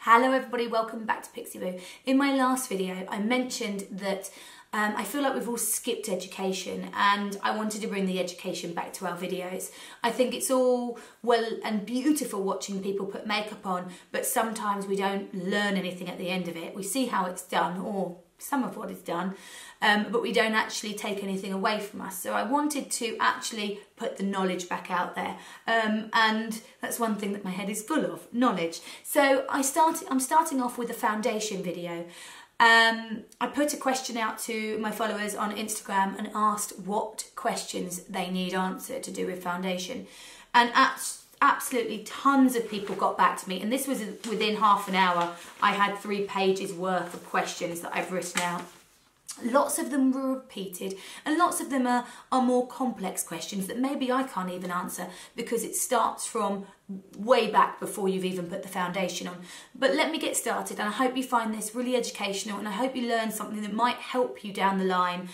Hello everybody, welcome back to Pixie Boo. In my last video I mentioned that I feel like we've all skipped education and I wanted to bring the education back to our videos. I think it's all well and beautiful watching people put makeup on, but sometimes we don't learn anything at the end of it. We see how it's done, or some of what is done, but we don't actually take anything away from us. So I wanted to actually put the knowledge back out there, and that's one thing that my head is full of, knowledge. So I'm starting off with a foundation video. I put a question out to my followers on Instagram and asked what questions they need answered to do with foundation, and absolutely tons of people got back to me, and this was within half an hour. I had 3 pages worth of questions that I've written out. Lots of them were repeated and lots of them are more complex questions that maybe I can't even answer because it starts from way back before you've even put the foundation on. But let me get started, and I hope you find this really educational and I hope you learn something that might help you down the line.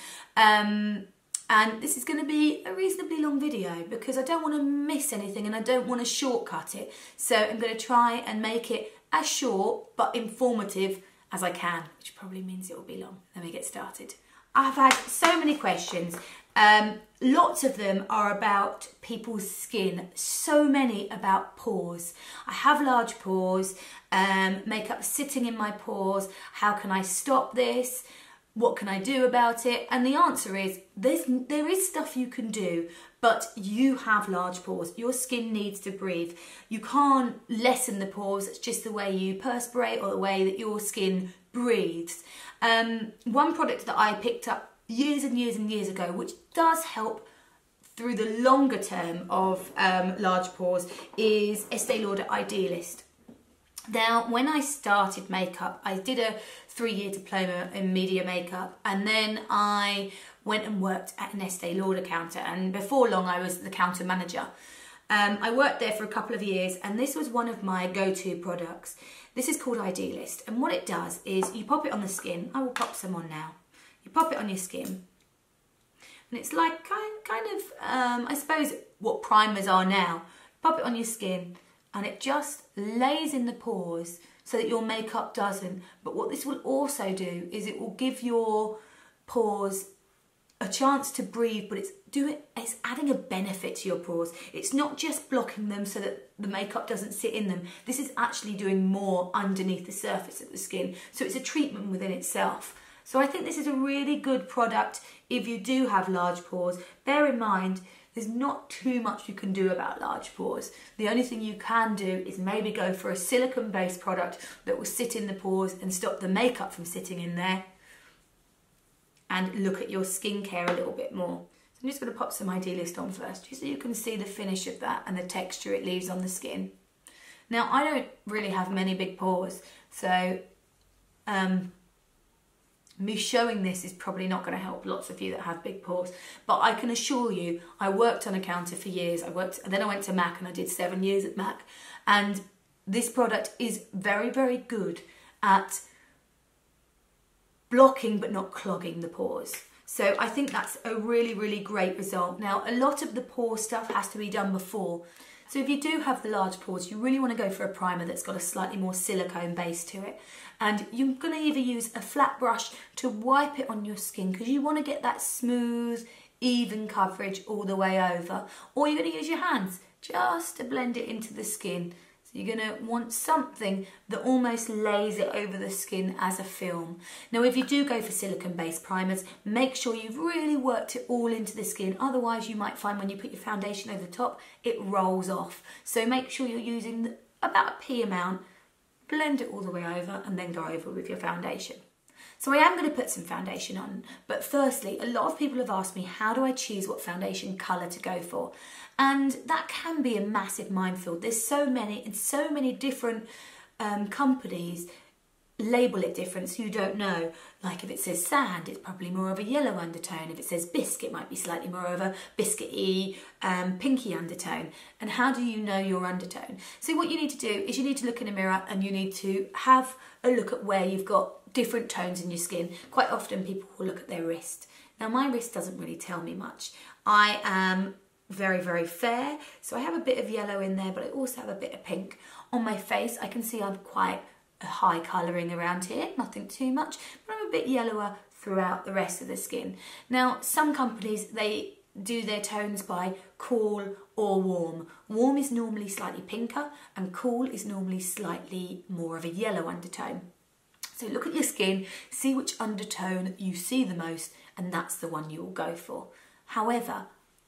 And this is going to be a reasonably long video because I don't want to miss anything and I don't want to shortcut it. So I'm going to try and make it as short but informative as I can, which probably means it will be long. Let me get started. I've had so many questions. Lots of them are about people's skin, so many about pores. I have large pores, makeup sitting in my pores. How can I stop this? What can I do about it? And the answer is there is stuff you can do, but you have large pores. Your skin needs to breathe. You can't lessen the pores. It's just the way you perspirate or the way that your skin breathes. One product that I picked up years and years and years ago, which does help through the longer term of large pores, is Estee Lauder Idealist. Now, when I started makeup, I did a 3-year diploma in media makeup, and then I went and worked at an Estee Lauder counter, and before long I was the counter manager. I worked there for a couple of years, and this was one of my go-to products. This is called Idealist, and what it does is you pop it on the skin. I will pop some on now. You pop it on your skin, and it's like kind of I suppose what primers are now. Pop it on your skin, and it just lays in the pores so that your makeup doesn't. But what this will also do is it will give your pores a chance to breathe, but it's adding a benefit to your pores. It's not just blocking them so that the makeup doesn't sit in them. This is actually doing more underneath the surface of the skin. So it's a treatment within itself. So I think this is a really good product if you do have large pores. Bear in mind, there's not too much you can do about large pores. The only thing you can do is maybe go for a silicone-based product that will sit in the pores and stop the makeup from sitting in there, and look at your skincare a little bit more. So I'm just going to pop some Idealist on first, just so you can see the finish of that and the texture it leaves on the skin. Now, I don't really have many big pores, so me showing this is probably not going to help lots of you that have big pores, but I can assure you, I worked on a counter for years. Then I went to MAC and I did 7 years at MAC, and this product is very, very good at blocking but not clogging the pores. So I think that's a really, really great result. Now, a lot of the pore stuff has to be done before. So if you do have the large pores, you really want to go for a primer that's got a slightly more silicone base to it. And you're going to either use a flat brush to wipe it on your skin because you want to get that smooth, even coverage all the way over, or you're going to use your hands just to blend it into the skin. So you're going to want something that almost lays it over the skin as a film. Now, if you do go for silicone-based primers, make sure you've really worked it all into the skin. Otherwise, you might find when you put your foundation over the top, it rolls off. So make sure you're using about a pea amount, blend it all the way over, and then go over with your foundation. So I am going to put some foundation on, but firstly, a lot of people have asked me, how do I choose what foundation colour to go for? And that can be a massive minefield. There's so many, and so many different companies label it different, so you don't know. Like if it says sand, it's probably more of a yellow undertone. If it says bisque, it might be slightly more of a biscuity, pinky undertone. And how do you know your undertone? So what you need to do is you need to look in a mirror and you need to have a look at where you've got different tones in your skin. Quite often people will look at their wrist. Now my wrist doesn't really tell me much. I am very, very fair, so I have a bit of yellow in there, but I also have a bit of pink. On my face, I can see I'm quite a high colouring around here, nothing too much, but I'm a bit yellower throughout the rest of the skin. Now, some companies, they do their tones by cool or warm. Warm is normally slightly pinker and cool is normally slightly more of a yellow undertone. So look at your skin, see which undertone you see the most, and that's the one you will go for. However,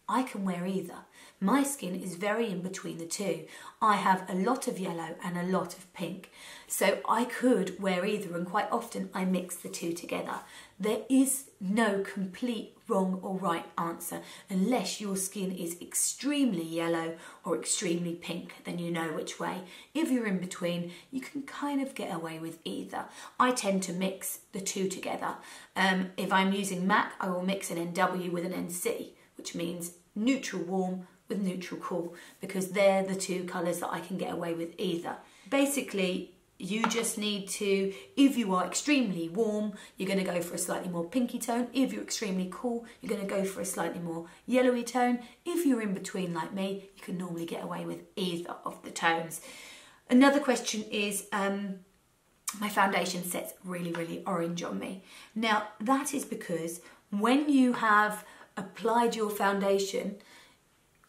I can wear either. My skin is very in between the two. I have a lot of yellow and a lot of pink. So I could wear either, and quite often I mix the two together. There is no complete wrong or right answer unless your skin is extremely yellow or extremely pink, then you know which way. If you're in between, you can kind of get away with either. I tend to mix the two together. If I'm using MAC, I will mix an NW with an NC, which means neutral warm with neutral cool, because they're the two colours that I can get away with either. Basically, you just need to, if you are extremely warm, you're going to go for a slightly more pinky tone. If you're extremely cool, you're going to go for a slightly more yellowy tone. If you're in between like me, you can normally get away with either of the tones. Another question is, my foundation sets really, really orange on me. Now, that is because when you have applied your foundation,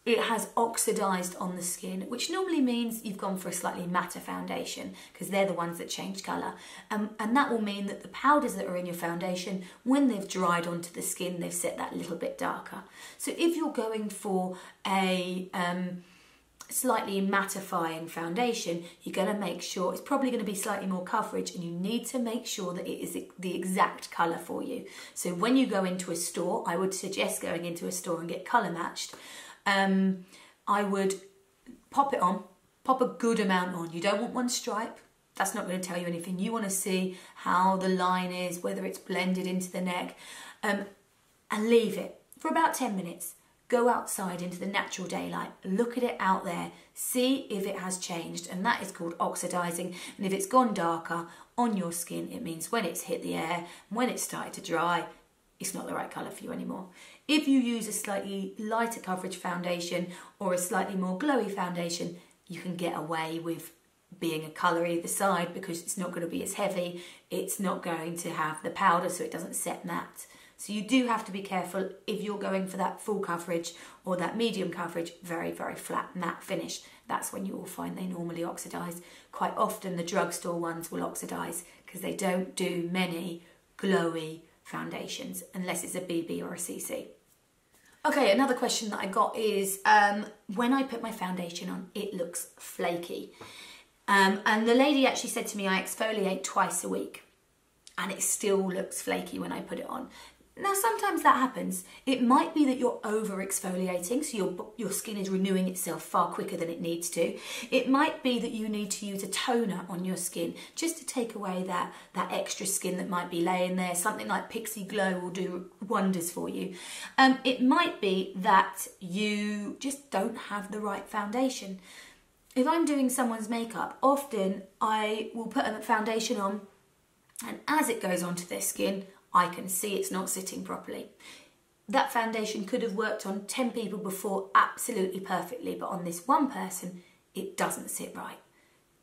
it has oxidized on the skin, which normally means you've gone for a slightly matter foundation, because they're the ones that change colour. And that will mean that the powders that are in your foundation, when they've dried onto the skin, they've set that little bit darker. So if you're going for a slightly mattifying foundation, you're going to make sure it's probably going to be slightly more coverage, and you need to make sure that it is the exact colour for you. So when you go into a store, I would suggest going into a store and get colour matched. I would pop it on, pop a good amount on. You don't want one stripe. That's not going to tell you anything. You want to see how the line is, whether it's blended into the neck, and leave it for about 10 minutes. Go outside into the natural daylight, look at it out there, see if it has changed, and that is called oxidizing. And if it's gone darker on your skin, it means when it's hit the air, when it's started to dry, it's not the right colour for you anymore. If you use a slightly lighter coverage foundation or a slightly more glowy foundation, you can get away with being a colour either side, because it's not going to be as heavy, it's not going to have the powder, so it doesn't set matte. So you do have to be careful if you're going for that full coverage or that medium coverage, very, very flat matte finish. That's when you will find they normally oxidise. Quite often the drugstore ones will oxidise because they don't do many glowy foundations unless it's a BB or a CC. Okay, another question that I got is, when I put my foundation on, it looks flaky. And the lady actually said to me, I exfoliate twice a week and it still looks flaky when I put it on. Now, sometimes that happens. It might be that you're over exfoliating, so your skin is renewing itself far quicker than it needs to. It might be that you need to use a toner on your skin just to take away that extra skin that might be laying there. Something like Pixie Glow will do wonders for you. It might be that you just don't have the right foundation. If I'm doing someone's makeup, often I will put a foundation on, and as it goes onto their skin, I can see it's not sitting properly. That foundation could have worked on 10 people before absolutely perfectly, but on this one person, it doesn't sit right.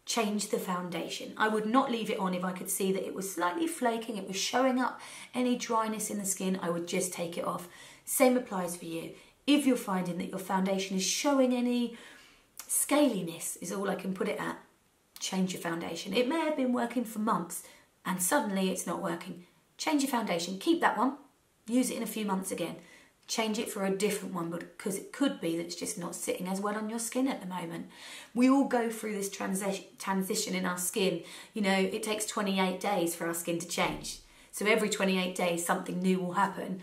Change the foundation. I would not leave it on if I could see that it was slightly flaking, it was showing up any dryness in the skin, I would just take it off. Same applies for you. If you're finding that your foundation is showing any scaliness, is all I can put it at, change your foundation. It may have been working for months and suddenly it's not working. Change your foundation, keep that one, use it in a few months again. Change it for a different one, because it could be that it's just not sitting as well on your skin at the moment. We all go through this transition in our skin. You know, it takes 28 days for our skin to change. So every 28 days, something new will happen.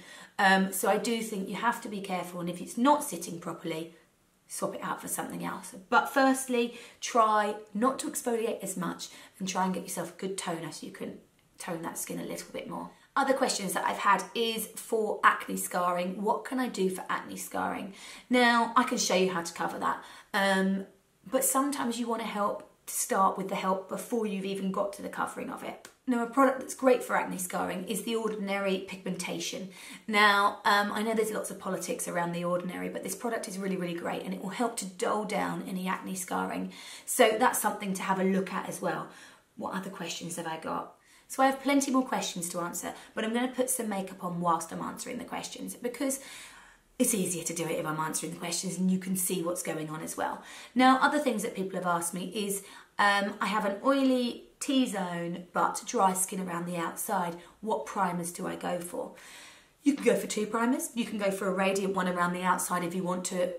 So I do think you have to be careful, and if it's not sitting properly, swap it out for something else. But firstly, try not to exfoliate as much and try and get yourself a good toner so you can tone that skin a little bit more. Other questions that I've had is for acne scarring. What can I do for acne scarring? Now, I can show you how to cover that, but sometimes you want to start with the help before you've even got to the covering of it. Now, a product that's great for acne scarring is the Ordinary Pigmentation. Now, I know there's lots of politics around the Ordinary, but this product is really, really great, and it will help to dull down any acne scaring. So that's something to have a look at as well. what other questions have I got? So I have plenty more questions to answer, but I'm going to put some makeup on whilst I'm answering the questions, because it's easier to do it if I'm answering the questions and you can see what's going on as well. Now, other things that people have asked me is, I have an oily T-zone but dry skin around the outside. What primers do I go for? You can go for 2 primers. You can go for a radiant one around the outside if you want to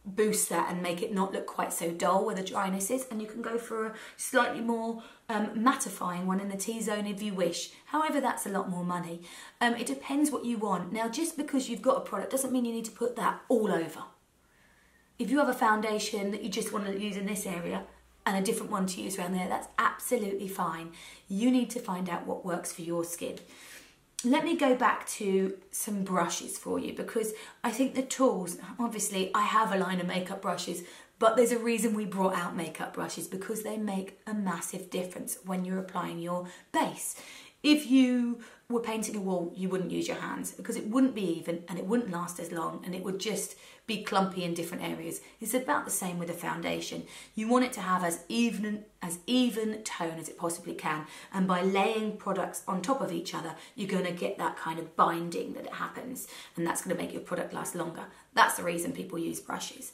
boost that and make it not look quite so dull where the dryness is. And you can go for a slightly more mattifying one in the T-zone if you wish. However, that's a lot more money. It depends what you want. Now, just because you've got a product doesn't mean you need to put that all over. If you have a foundation that you just want to use in this area and a different one to use around there, that's absolutely fine. You need to find out what works for your skin. Let me go back to some brushes for you, because I think the tools, obviously I have a line of makeup brushes, but there's a reason we brought out makeup brushes, because they make a massive difference when you're applying your base. If you were painting a wall, you wouldn't use your hands, because it wouldn't be even and it wouldn't last as long, and it would just be clumpy in different areas. It's about the same with a foundation. You want it to have as even tone as it possibly can, and by laying products on top of each other, you're going to get that kind of binding that happens, and that's going to make your product last longer. That's the reason people use brushes.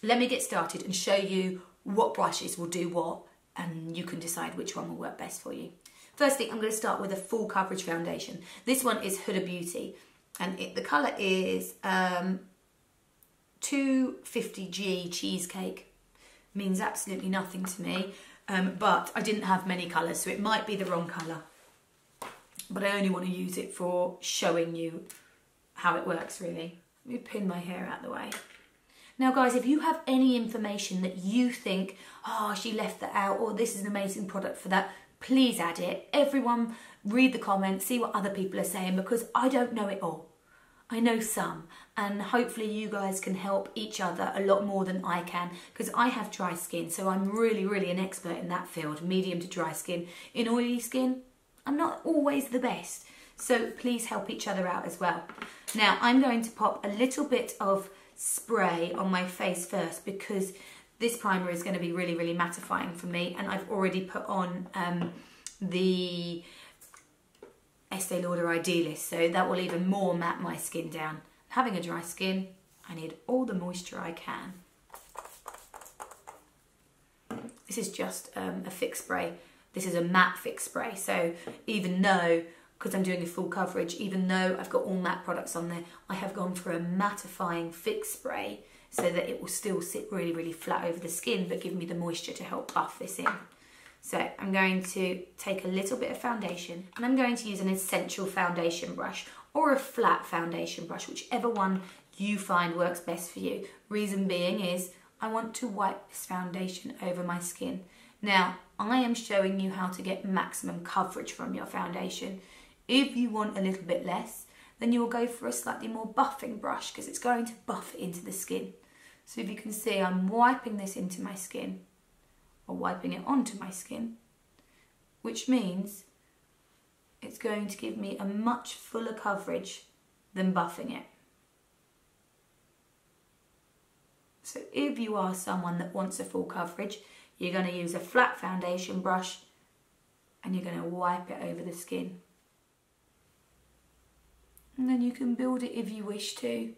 Let me get started and show you what brushes will do what, and you can decide which one will work best for you. Firstly, I'm going to start with a full coverage foundation. This one is Huda Beauty, and the colour is 250G Cheesecake. Means absolutely nothing to me, but I didn't have many colours, so it might be the wrong colour. But I only want to use it for showing you how it works, really. Let me pin my hair out the way. Now, guys, if you have any information that you think, oh, she left that out, or this is an amazing product for that, please add it. Everyone read the comments, see what other people are saying, because I don't know it all. I know some, and hopefully you guys can help each other a lot more than I can, because I have dry skin, so I'm really an expert in that field, medium to dry skin. In oily skin, I'm not always the best, so please help each other out as well. Now, I'm going to pop a little bit of spray on my face first, because this primer is going to be really mattifying for me, and I've already put on the Estee Lauder Idealist, so that will even more matte my skin down. Having a dry skin, I need all the moisture I can. This is just a fix spray. This is a matte fix spray, so even though, because I'm doing a full coverage, even though I've got all matte products on there, I have gone for a mattifying fix spray so that it will still sit really flat over the skin, but give me the moisture to help buff this in. So I'm going to take a little bit of foundation, and I'm going to use an essential foundation brush or a flat foundation brush, whichever one you find works best for you. Reason being is I want to wipe this foundation over my skin. Now, I am showing you how to get maximum coverage from your foundation. If you want a little bit less, then you'll go for a slightly more buffing brush, because it's going to buff it into the skin. So if you can see, I'm wiping this into my skin, or wiping it onto my skin, which means it's going to give me a much fuller coverage than buffing it. So if you are someone that wants a full coverage, you're going to use a flat foundation brush, and you're going to wipe it over the skin. And then you can build it if you wish to.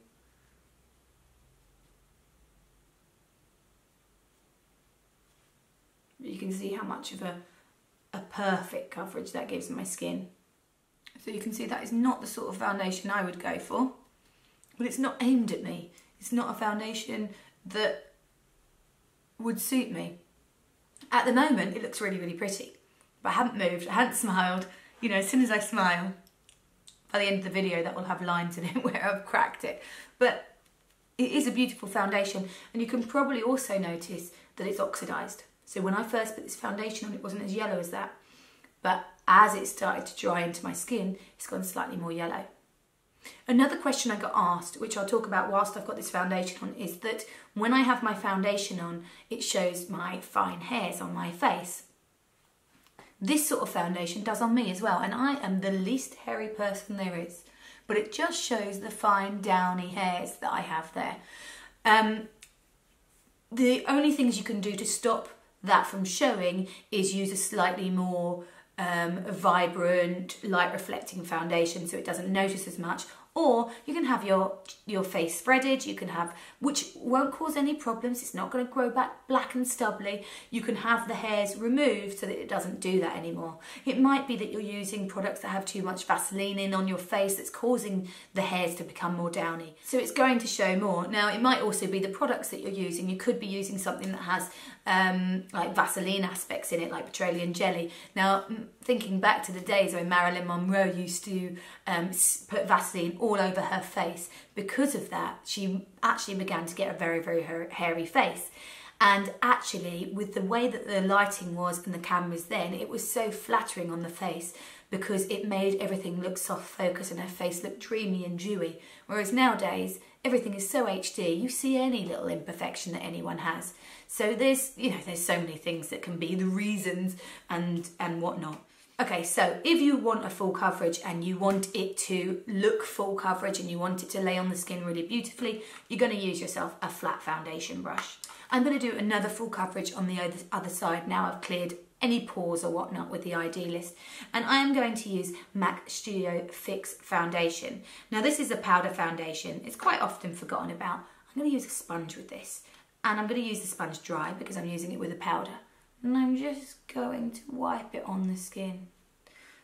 You can see how much of a perfect coverage that gives my skin. So you can see that is not the sort of foundation I would go for, but it's not aimed at me. It's not a foundation that would suit me. At the moment, it looks really pretty, but I haven't moved, I haven't smiled. You know, as soon as I smile, by the end of the video, that will have lines in it where I've cracked it. But it is a beautiful foundation, and you can probably also notice that it's oxidized. So when I first put this foundation on, it wasn't as yellow as that. But as it started to dry into my skin, it's gone slightly more yellow. Another question I got asked, which I'll talk about whilst I've got this foundation on, is that when I have my foundation on, it shows my fine hairs on my face. This sort of foundation does on me as well, and I am the least hairy person there is. But it just shows the fine downy hairs that I have there. The only things you can do to stop that from showing is use a slightly more vibrant, light reflecting foundation so it doesn't notice as much. Or you can have your face threaded, you can have, which won't cause any problems, it's not going to grow back black and stubbly. You can have the hairs removed so that it doesn't do that anymore. It might be that you're using products that have too much Vaseline in on your face that's causing the hairs to become more downy. So it's going to show more. Now it might also be the products that you're using. You could be using something that has like Vaseline aspects in it, like petroleum jelly. Now thinking back to the days when Marilyn Monroe used to put Vaseline all over her face, because of that she actually began to get a very, very hairy face. And actually with the way that the lighting was and the cameras then, it was so flattering on the face because it made everything look soft focus and her face look dreamy and dewy. Whereas nowadays everything is so HD, you see any little imperfection that anyone has. So there's so many things that can be the reasons and whatnot. Okay, so if you want a full coverage and you want it to look full coverage and you want it to lay on the skin really beautifully, you're going to use yourself a flat foundation brush. I'm going to do another full coverage on the other side now I've cleared any pores or whatnot with the Idealist. And I am going to use MAC Studio Fix Foundation. Now this is a powder foundation. It's quite often forgotten about. I'm going to use a sponge with this. And I'm going to use the sponge dry because I'm using it with a powder. And I'm just going to wipe it on the skin.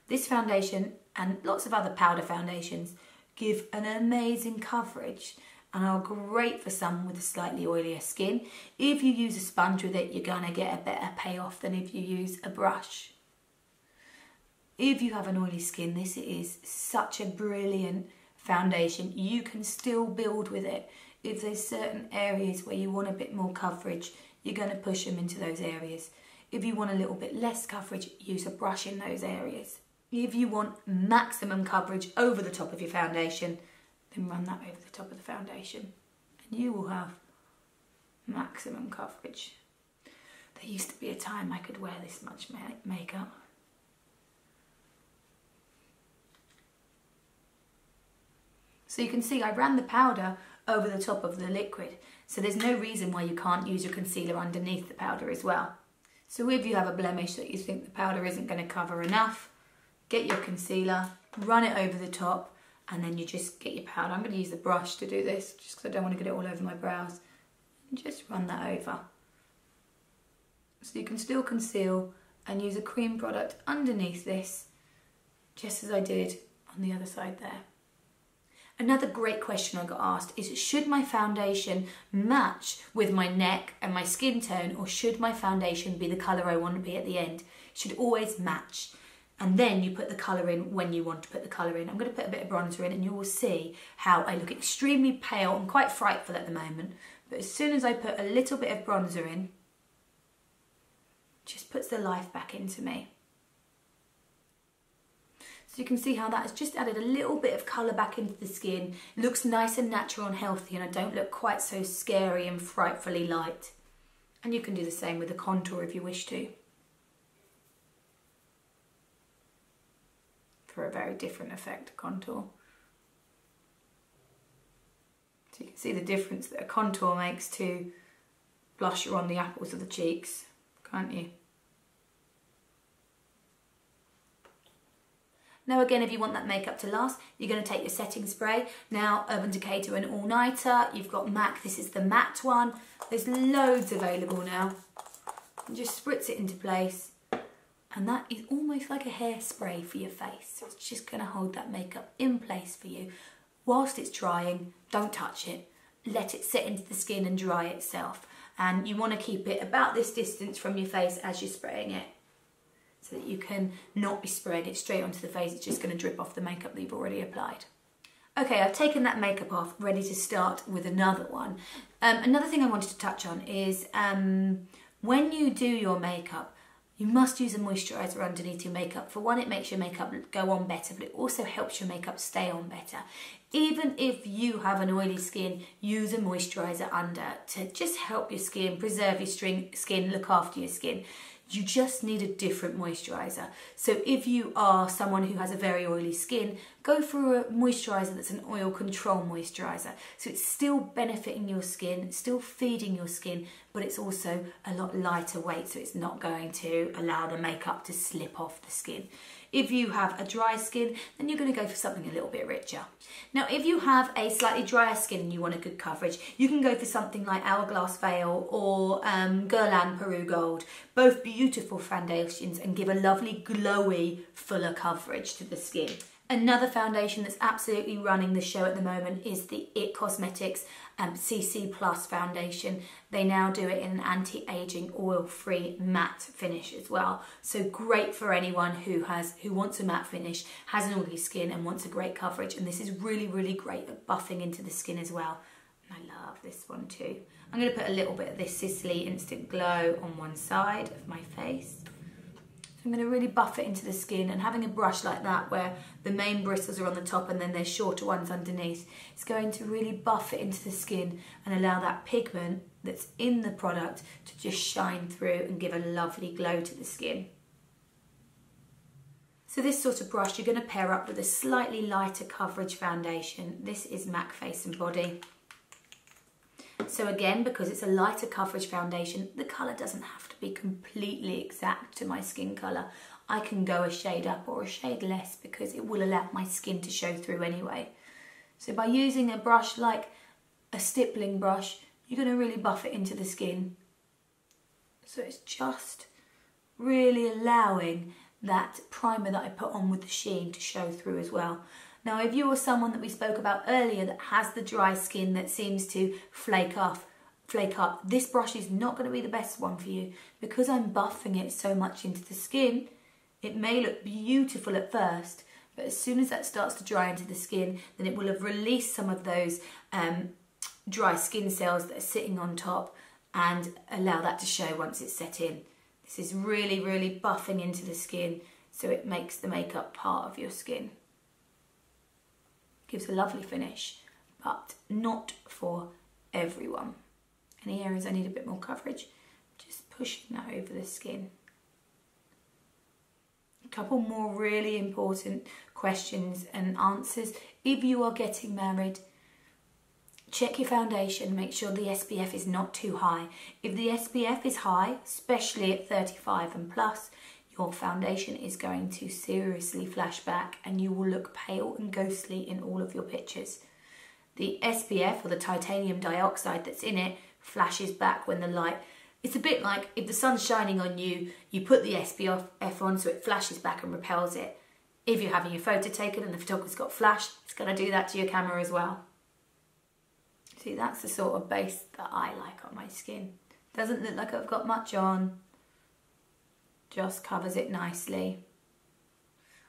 This foundation and lots of other powder foundations give an amazing coverage and are great for someone with a slightly oilier skin. If you use a sponge with it, you're going to get a better payoff than if you use a brush. If you have an oily skin, this is such a brilliant foundation. You can still build with it. If there's certain areas where you want a bit more coverage, you're going to push them into those areas. If you want a little bit less coverage, use a brush in those areas. If you want maximum coverage over the top of your foundation, then run that over the top of the foundation and you will have maximum coverage. There used to be a time I could wear this much makeup. So you can see I ran the powder over the top of the liquid, so there's no reason why you can't use your concealer underneath the powder as well. So if you have a blemish that you think the powder isn't going to cover enough, get your concealer, run it over the top, and then you just get your powder. I'm going to use the brush to do this, just because I don't want to get it all over my brows. And just run that over. So you can still conceal and use a cream product underneath this, just as I did on the other side there. Another great question I got asked is, should my foundation match with my neck and my skin tone, or should my foundation be the colour I want to be at the end? It should always match. And then you put the colour in when you want to put the colour in. I'm going to put a bit of bronzer in and you will see how I look extremely pale and quite frightful at the moment. But as soon as I put a little bit of bronzer in, it just puts the life back into me. So you can see how that has just added a little bit of colour back into the skin. It looks nice and natural and healthy, and I don't look quite so scary and frightfully light. And you can do the same with the contour if you wish to, for a very different effect contour. So you can see the difference that a contour makes to blusher on the apples of the cheeks, can't you? Now again, if you want that makeup to last, you're going to take your setting spray. Now Urban Decay do an all-nighter, you've got MAC, this is the matte one. There's loads available now. You just spritz it into place, and that is almost like a hairspray for your face. So it's just going to hold that makeup in place for you. Whilst it's drying, don't touch it. Let it set into the skin and dry itself. And you want to keep it about this distance from your face as you're spraying it, so that you can not be spraying it straight onto the face. It's just going to drip off the makeup that you've already applied. Okay, I've taken that makeup off, ready to start with another one. Another thing I wanted to touch on is when you do your makeup, you must use a moisturiser underneath your makeup. For one, it makes your makeup go on better, but it also helps your makeup stay on better. Even if you have an oily skin, use a moisturiser under to just help your skin, preserve your skin, look after your skin. You just need a different moisturiser. So if you are someone who has a very oily skin, go for a moisturiser that's an oil control moisturiser. So it's still benefiting your skin, still feeding your skin, but it's also a lot lighter weight, so it's not going to allow the makeup to slip off the skin. If you have a dry skin, then you're going to go for something a little bit richer. Now, if you have a slightly drier skin and you want a good coverage, you can go for something like Hourglass Veil or Guerlain Parure Gold. Both beautiful foundations and give a lovely glowy, fuller coverage to the skin. Another foundation that's absolutely running the show at the moment is the IT Cosmetics CC Plus foundation. They now do it in an anti-aging oil-free matte finish as well. So great for anyone who wants a matte finish, has an oily skin and wants a great coverage. And this is really, really great at buffing into the skin as well. And I love this one too. I'm going to put a little bit of this Sisley Instant Glow on one side of my face. I'm going to really buff it into the skin, and having a brush like that where the main bristles are on the top and then there's shorter ones underneath, it's going to really buff it into the skin and allow that pigment that's in the product to just shine through and give a lovely glow to the skin. So this sort of brush you're going to pair up with a slightly lighter coverage foundation. This is MAC Face and Body. So again, because it's a lighter coverage foundation, the colour doesn't have to be completely exact to my skin colour. I can go a shade up or a shade less because it will allow my skin to show through anyway. So by using a brush like a stippling brush, you're going to really buff it into the skin. So it's just really allowing that primer that I put on with the sheen to show through as well. Now, if you are someone that we spoke about earlier that has the dry skin that seems to flake up, this brush is not going to be the best one for you. Because I'm buffing it so much into the skin, it may look beautiful at first, but as soon as that starts to dry into the skin, then it will have released some of those dry skin cells that are sitting on top and allow that to show once it's set in. This is really, really buffing into the skin, so it makes the makeup part of your skin. Gives a lovely finish, but not for everyone. Any areas I need a bit more coverage, just pushing that over the skin. A couple more really important questions and answers. If you are getting married, check your foundation, make sure the SPF is not too high. If the SPF is high, especially at 35 and plus, your foundation is going to seriously flash back and you will look pale and ghostly in all of your pictures. The SPF, or the titanium dioxide that's in it, flashes back when the light... It's a bit like if the sun's shining on you, you put the SPF on so it flashes back and repels it. If you're having your photo taken and the photographer's got flash, it's going to do that to your camera as well. See, that's the sort of base that I like on my skin. Doesn't look like I've got much on. Just covers it nicely.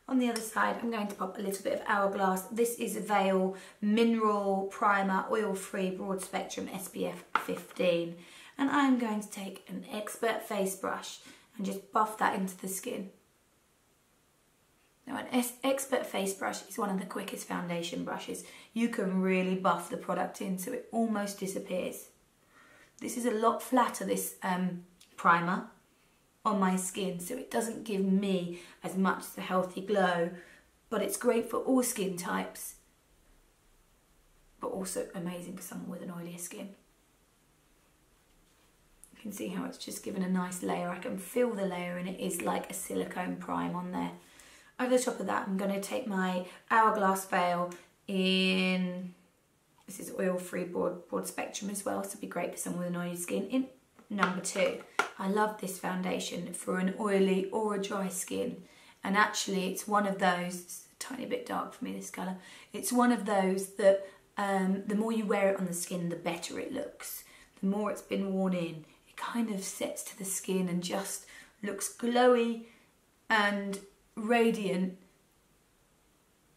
On the other side, I'm going to pop a little bit of Hourglass. This is a Veil Mineral Primer Oil-Free Broad Spectrum SPF 15. And I'm going to take an Expert face brush and just buff that into the skin. Now, an Expert face brush is one of the quickest foundation brushes. You can really buff the product in so it almost disappears. This is a lot flatter, this primer, on my skin, so it doesn't give me as much the healthy glow, but it's great for all skin types, but also amazing for someone with an oilier skin. You can see how it's just given a nice layer. I can feel the layer and it is like a silicone prime on there. Over the top of that, I'm going to take my Hourglass Veil in, this is oil-free broad spectrum as well, so it'd be great for someone with an oily skin, in number 2. I love this foundation for an oily or a dry skin, and actually it's one of those, it's a tiny bit dark for me this colour, it's one of those that the more you wear it on the skin the better it looks. The more it's been worn in, it kind of sets to the skin and just looks glowy and radiant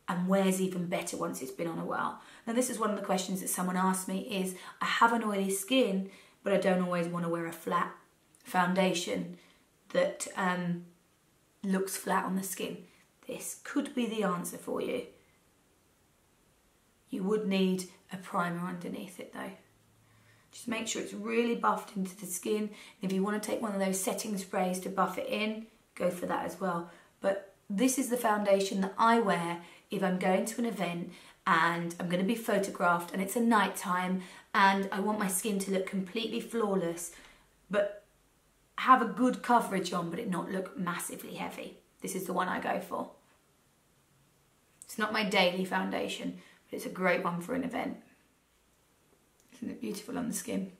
and wears even better once it's been on a while. Now, this is one of the questions that someone asked me is, I have an oily skin but I don't always want to wear a flat foundation that looks flat on the skin. This could be the answer for you. You would need a primer underneath it though. Just make sure it's really buffed into the skin. And if you want to take one of those setting sprays to buff it in, go for that as well. But this is the foundation that I wear if I'm going to an event and I'm going to be photographed and it's a night time and I want my skin to look completely flawless, but have a good coverage on, but it not look massively heavy. This is the one I go for. It's not my daily foundation, but it's a great one for an event. Isn't it beautiful on the skin?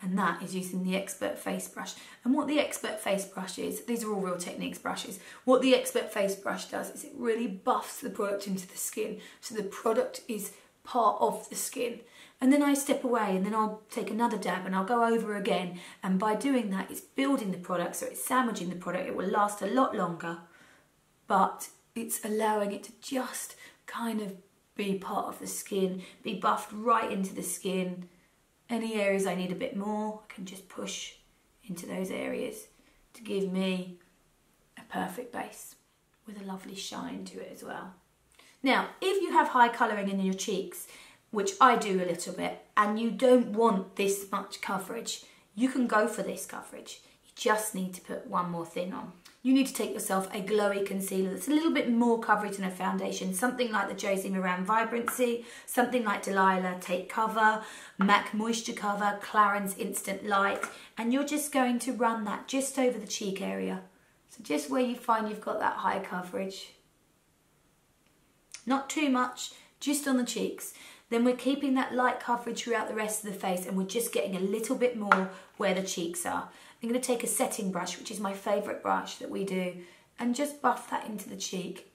And that is using the Expert Face Brush. And what the Expert Face Brush is, these are all Real Techniques brushes. What the Expert Face Brush does is it really buffs the product into the skin. So the product is part of the skin. And then I step away and then I'll take another dab and I'll go over again. And by doing that, it's building the product, so it's sandwiching the product. It will last a lot longer, but it's allowing it to just kind of be part of the skin, be buffed right into the skin. Any areas I need a bit more, I can just push into those areas to give me a perfect base with a lovely shine to it as well. Now, if you have high colouring in your cheeks, which I do a little bit, and you don't want this much coverage, you can go for this coverage. You just need to put one more thing on. You need to take yourself a glowy concealer that's a little bit more coverage than a foundation, something like the Josie Maran Vibrancy, something like Delilah Take Cover, MAC Moisturecover, Clarins Instant Light, and you're just going to run that just over the cheek area. So just where you find you've got that high coverage. Not too much, just on the cheeks. Then we're keeping that light coverage throughout the rest of the face and we're just getting a little bit more where the cheeks are. I'm going to take a setting brush, which is my favourite brush that we do, and just buff that into the cheek.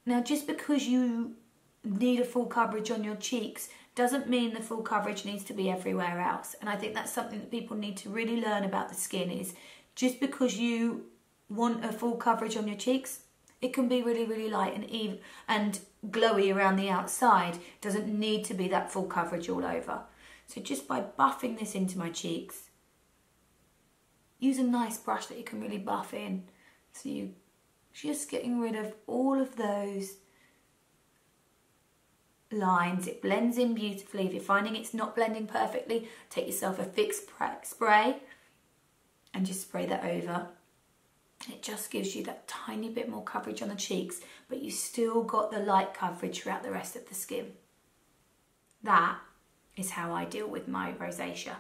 Now, just because you need a full coverage on your cheeks doesn't mean the full coverage needs to be everywhere else. And I think that's something that people need to really learn about the skin is just because you want a full coverage on your cheeks, it can be really, really light and even and glowy around the outside. Doesn't need to be that full coverage all over. So just by buffing this into my cheeks, use a nice brush that you can really buff in. So you're just getting rid of all of those lines. It blends in beautifully. If you're finding it's not blending perfectly, take yourself a thick spray and just spray that over. It just gives you that tiny bit more coverage on the cheeks, but you still got the light coverage throughout the rest of the skin. That is how I deal with my rosacea.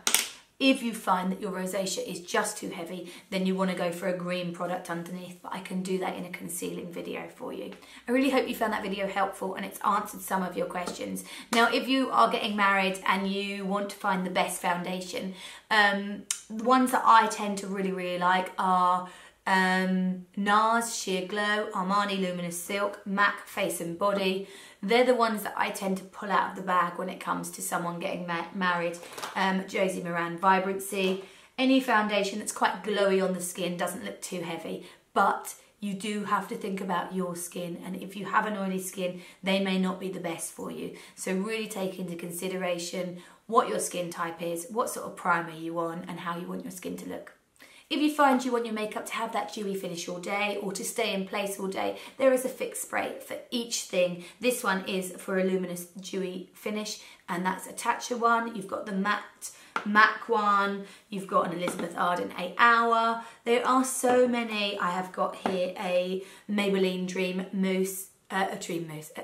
If you find that your rosacea is just too heavy, then you want to go for a green product underneath, but I can do that in a concealing video for you. I really hope you found that video helpful and it's answered some of your questions. Now, if you are getting married and you want to find the best foundation, the ones that I tend to really, really like are NARS Sheer Glow, Armani Luminous Silk, MAC Face and Body. They're the ones that I tend to pull out of the bag when it comes to someone getting married. Josie Maran Vibrancy. Any foundation that's quite glowy on the skin, doesn't look too heavy, but you do have to think about your skin, and if you have an oily skin, they may not be the best for you. So really take into consideration what your skin type is, what sort of primer you want, and how you want your skin to look. If you find you want your makeup to have that dewy finish all day or to stay in place all day, there is a fixed spray for each thing. This one is for a luminous dewy finish, and that's a Tatcha one. You've got the matte MAC one. You've got an Elizabeth Arden 8 Hour. There are so many. I have got here a Maybelline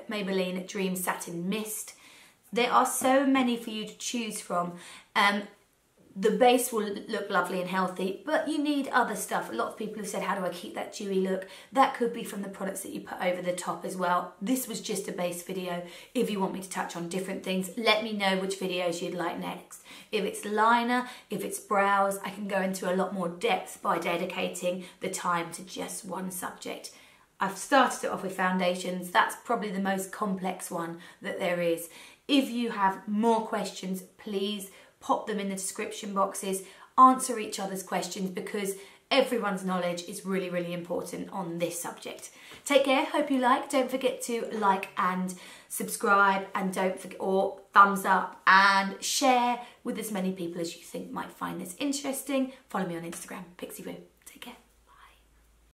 Maybelline Dream Satin Mist. There are so many for you to choose from. The base will look lovely and healthy, but you need other stuff. A lot of people have said, how do I keep that dewy look? That could be from the products that you put over the top as well. This was just a base video. If you want me to touch on different things, let me know which videos you'd like next. If it's liner, if it's brows, I can go into a lot more depth by dedicating the time to just one subject. I've started it off with foundations. That's probably the most complex one that there is. If you have more questions, please pop them in the description boxes, answer each other's questions, because everyone's knowledge is really, really important on this subject. Take care, hope you like. Don't forget to like and subscribe, and don't forget, or thumbs up and share with as many people as you think might find this interesting. Follow me on Instagram, Pixie Boo.